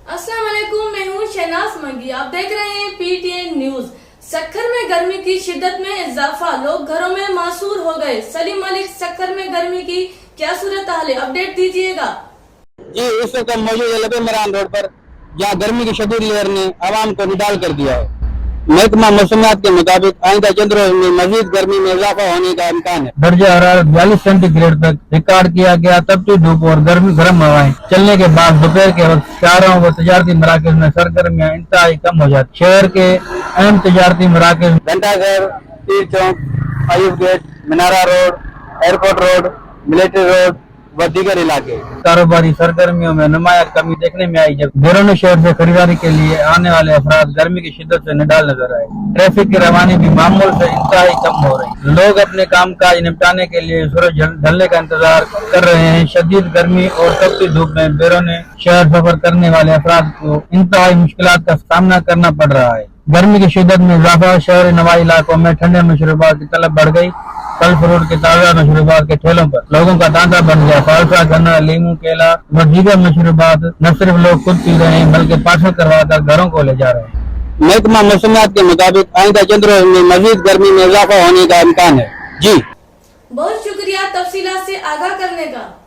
अस्सलाम वालेकुम, मैं हूँ शहनाज मंगी। आप देख रहे हैं PTN न्यूज। सक्खर में गर्मी की शिद्दत में इजाफा, लोग घरों में मासूर हो गए। सलीम मलिक, सक्खर में गर्मी की क्या सूरत हाल है, अपडेट दीजिएगा। जी, इस वक्त हम मौजूद है लबे मरान रोड पर, जहाँ गर्मी की शदीद लहर ने आवाम को निडाल कर दिया है। महकमा मौसमियात के मुताबिक आइंदा चंद रोज में मजीद गर्मी में इजाफा होने का इम्कान है। दर्जा हरारत 42 सेंटीग्रेड तक रिकॉर्ड किया गया। तपती धूप और गर्म हवाएं चलने के बाद दोपहर के वक्त शहरों व तजारती मराकज में सरगर्मियां इंतहाई कम हो जाती। शहर के अहम तजारती मराकज Ghantaghar, Pir Chowk, Ayub gate, Minara road, airport road, military road व दीगर इलाके कारोबारी सरगर्मियों में नुमाया कमी देखने में आई, जब बैरून शहर से खरीदारी के लिए आने वाले अफराद गर्मी की शिद्दत से निडाल नजर आए। ट्रैफिक की रवानी भी मामूल से इंतहाई कम हो रही। लोग अपने काम काज निपटाने के लिए सूरज ढलने का इंतजार कर रहे हैं। शदीद गर्मी और तपती धूप में बैरून शहर सफर करने वाले अफराद को इंतहाई मुश्किलात का सामना करना पड़ रहा है। गर्मी की शिद्दत में इजाफा, शहरी नवाई इलाकों में ठंडे मशरूबात की तलब बढ़ गई। फल फ्रूट के ताजा मशरूबात के ठेलों पर लोगों का तांता बन गया। फालसा, गन्ना, लीमू, केला व दीगर मशरूबात न सिर्फ लोग खुद पी रहे हैं, बल्कि पार्सल करवाकर घरों को ले जा रहे हैं। महकमा मौसमियात के मुताबिक आइंदा चंद रोज में मजीद गर्मी में इजाफा होने का इम्कान है। जी, बहुत शुक्रिया तफसीलात से आगाह करने का।